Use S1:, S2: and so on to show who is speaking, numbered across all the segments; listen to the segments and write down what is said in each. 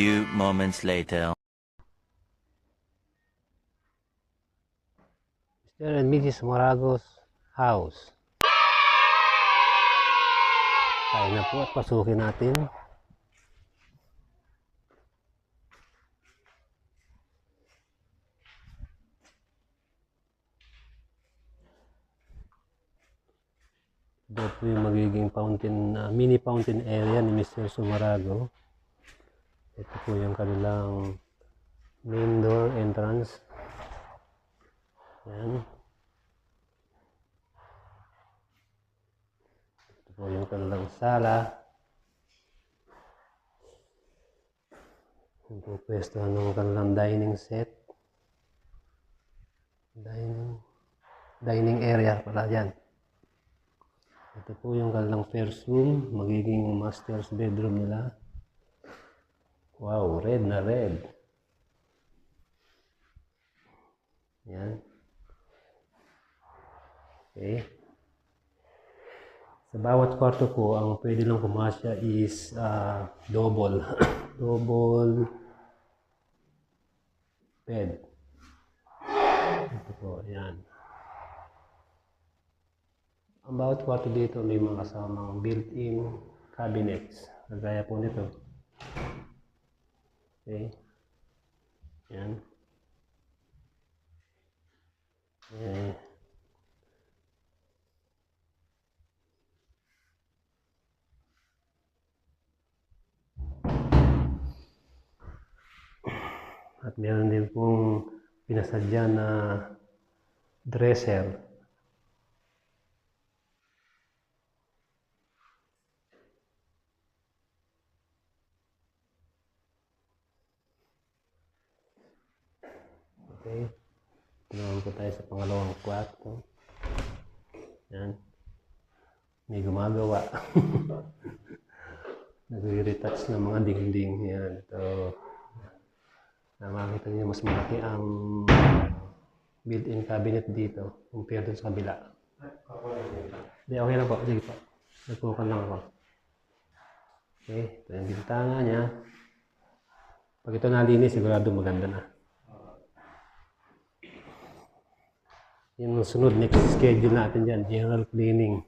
S1: few moments later.
S2: Mr. and Mrs. Morago's house. Tayo na po at pasukin natin. Ito po yung magiging fountain, mini fountain area ni Mr. Sumarago. Ito po yung kanilang main door entrance. Yan. Ito po yung kanilang sala. Ito po pwesto ng kanilang dining set. Dining area pala yan. Ito po yung kanilang first room, magiging master's bedroom nila. Wow, red na red. Yan. Okay. Sa bawat kwarto po, ang pwede lang pumasya is double. Double bed. Ito po, yan. Ang bawat kwarto dito may mga kasamang built-in cabinets. Kagaya po nito. Okay. Yan. Okay. At meron din pong pinasadya na dresser. Okay. Naman po tayo sa pangalawang kwarto. Yan. May gumagawa. Nagre-retouch ng mga dingding. Yan. Ito. Makikita niyo mas malaki ang built-in cabinet dito compared dun sa kabila. Hindi, okay lang po. Sige po. Nagpukan lang ako. Okay. Ito yung bintana niya. Pag ito nalinis, sigurado maganda na. Yung sunod, next schedule natin dyan, general cleaning.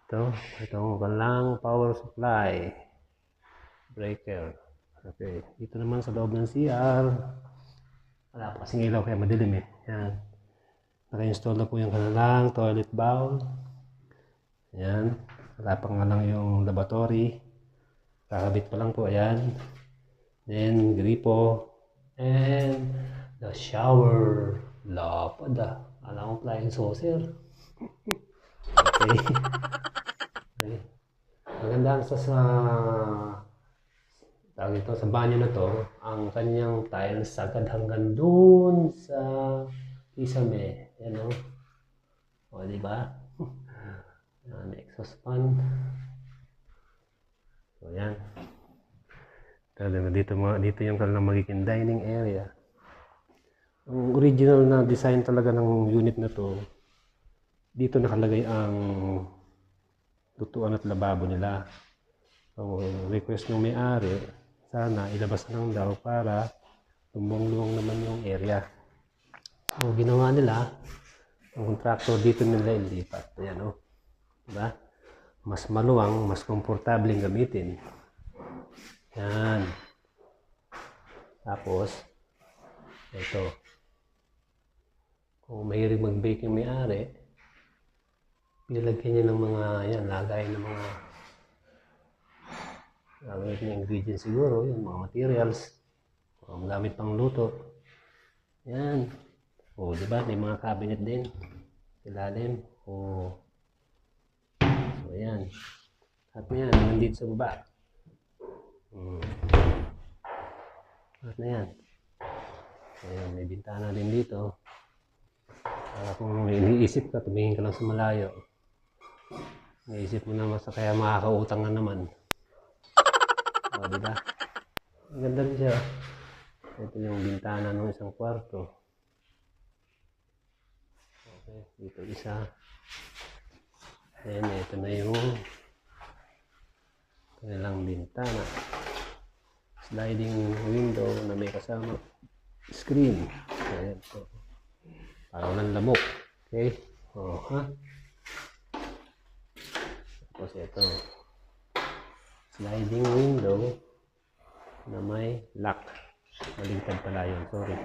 S2: Itong walang power supply. Breaker. Okay, dito naman sa loob ng CR. Wala pa kasing ilaw kaya madilim eh. Yan. Naka-install na po yung kanilang toilet bowl. Yan. Wala pa nga lang yung lavatory. Kakabit pa lang po. Ayan. Then, gripo. And the shower. Lapad ah. Alam ko flying saucer. Okay. Okay. Magandaan sa tawag ito, sa banyo na to, ang kanyang tiles sagad hanggang doon sa kisame. Yan o. O, diba? Yan, exhaust fan. So, yan. Dito yung kanilang magiging dining area. Ang original na design talaga ng unit na to, dito nakalagay ang lutuan at lababo nila. So, request ng may-ari, sana ilabas lang daw para lumang-lumang naman yung area. So, ginawa nila, ang contractor dito nila ilipat. Ayan o. Diba? Mas maluwang, mas komportabling gamitin. Yan. Tapos, ito. Kung mahilig mag-bake yung may-ari, nilagyan niya ng mga, yan, lagay ng mga gagawin ng ingredients siguro, yung mga materials, gamit pang luto. Yan. O, diba? May mga cabinet din. Ilalim. O. So, yan. At yan, nandito sa baba. At na yan. Ayan, may bintana din dito. Kung iniisip ka, tumingin ka lang sa malayo. Naisip mo naman sa kaya makakautang na naman. O, diba? Ang ganda rin siya. Ito yung bintana ng isang kwarto. Okay, dito isa. Then, ito na yung kanilang bintana. sliding window na may kasama screen. Ayan po. Para walang lamok. Okay? Ha? Tapos ito. Sliding window na may lock. Maligtad pala yun. Sorry.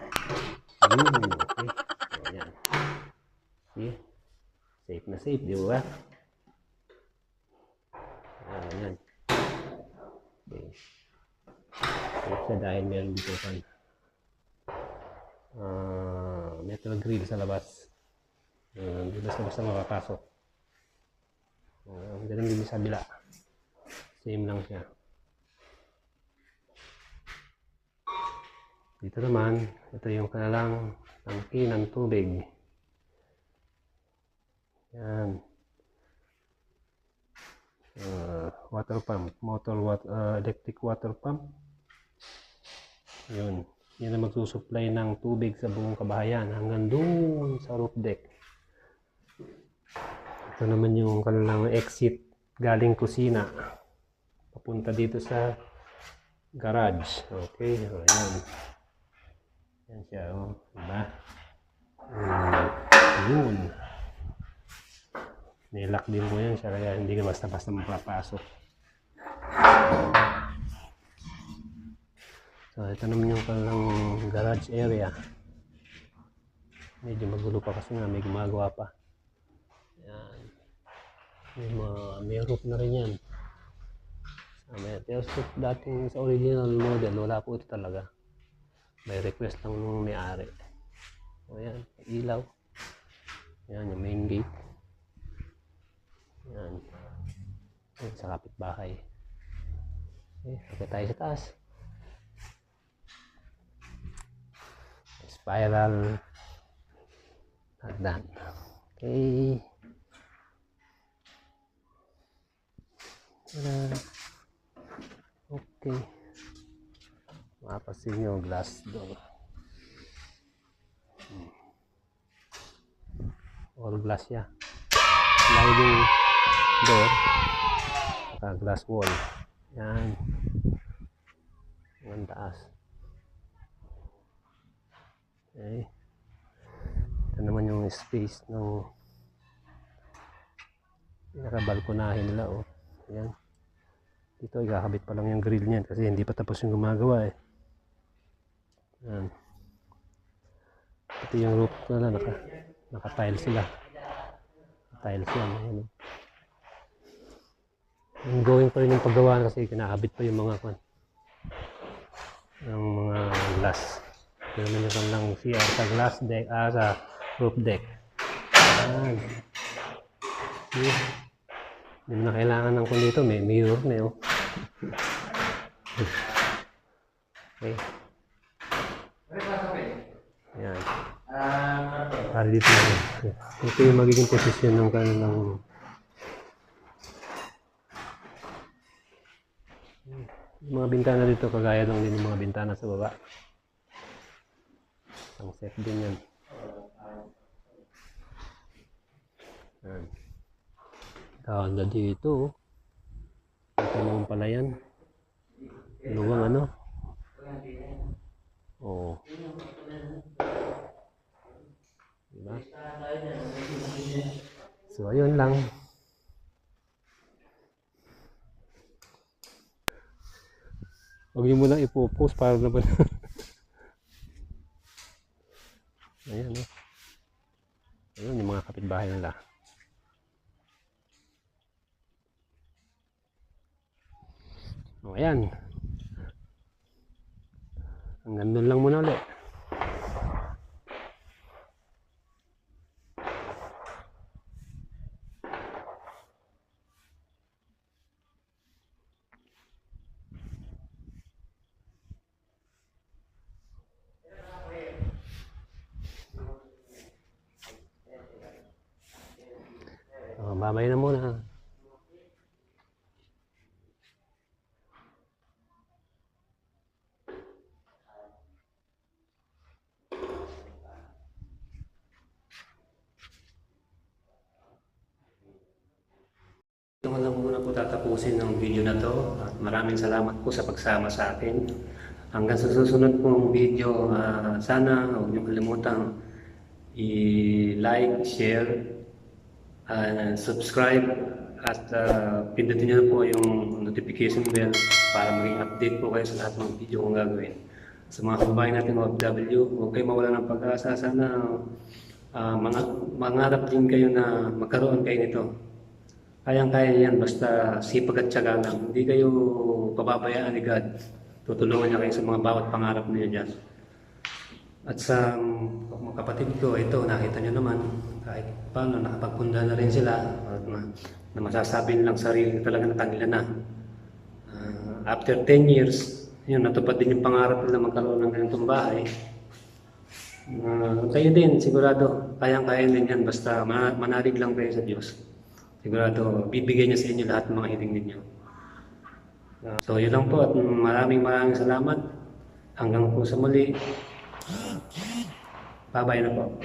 S2: Okay. Ayan. See? Safe na safe, di ba? Ayan. Okay. Safe siya dahil meron dito kan metal grill sa labas. Hindi basta makapasok. Ganun din sa bila. Same lang siya. Dito naman, ito yung kanilang tangki ng tubig. Yan. Water pump, electric water pump. Yun. Yan ang magsusupply ng tubig sa buong kabahayan hanggang doon sa roof deck. Ito naman yung kanilang exit galing kusina. Papunta dito sa garage. Okay. Ayan. Yan siya. Diba? Yun. Nilock din po yan siya kaya hindi ka basta-basta mapapasok. So, ito naman yung kanilang garage area. Medyo magulo pa kasi nga may gumagawa pa. Yan. May roof na rin yan. Pero dating sa original model, wala po ito talaga. May request lang nung may-ari. O yan, ilaw. Yan, yung main gate. Yan. Yan sa kapitbahay. Okay, okay tayo sa taas. Spiral hagdan. Okay. Okay. Mapasin nyo glass door. All glass ya. Sliding door. Saka glass wall. Yan. Ang taas. Okay. Ito naman yung space ng pinaka-balkonahin nila. Oh. Ayan. Dito ikakabit pa lang yung grill niyan kasi hindi pa tapos yung gumagawa eh. Ayan. Ito yung roof na naka-tile sila. Tiles yan. Ayan. Ongoing pa rin yung paggawa kasi kinakabit pa yung mga glass. Ito naman yung kanilang CR sa glass deck, sa roof deck. Ayan. Hindi mo na kailangan ng kung dito, may mirror na yun. Okay. Ayan. Para dito na. Ito yung magiging posisyon ng kanilang mga bintana dito, kagaya lang din yung mga bintana sa baba. Ang set din yan. Ayan. Ganda dito. Ito naman pala yan. Luwang ano? Oo. Diba? So, ayun lang. Huwag niyo muna ipopost para naman. Ayan, oh. Ayun yung mga kapitbahay nila. O, ayan. Hanggang doon lang muna ulit. Babay na muna. Ito ko lang muna po tatapusin ng video na to. At maraming salamat po sa pagsama sa akin. Hanggang sa susunod pong video, sana huwag niyo kalimutang i-like, share, subscribe, at pindutin niyo po yung notification bell para maging update po kayo sa lahat ng video kong gagawin. Sa mga kababayan natin OFW, huwag kayo mawala ng pag-asa. Sana mangarap din kayo na magkaroon kayo nito. Kayang-kaya yan, basta sipag at tiyaga lang. Hindi kayo pababayaan ni God. Tutulungan niya kayo sa mga bawat pangarap niyo dyan. At sa mga kapatid ko, ito, nakita niyo naman, kahit paano, nakapagpunda na rin sila. Na masasabi nilang sarili talaga na kanila na. After 10 years, yun, natupad din yung pangarap nila magkaroon ng ganitong bahay. Kayo din, sigurado, kayang-kaya din yan, basta manalig lang kayo sa Diyos. Sigurado, bibigay niya sa inyo lahat ng mga hiling ninyo. So, yun lang po at maraming salamat. Hanggang po sa muli. Bye-bye na po.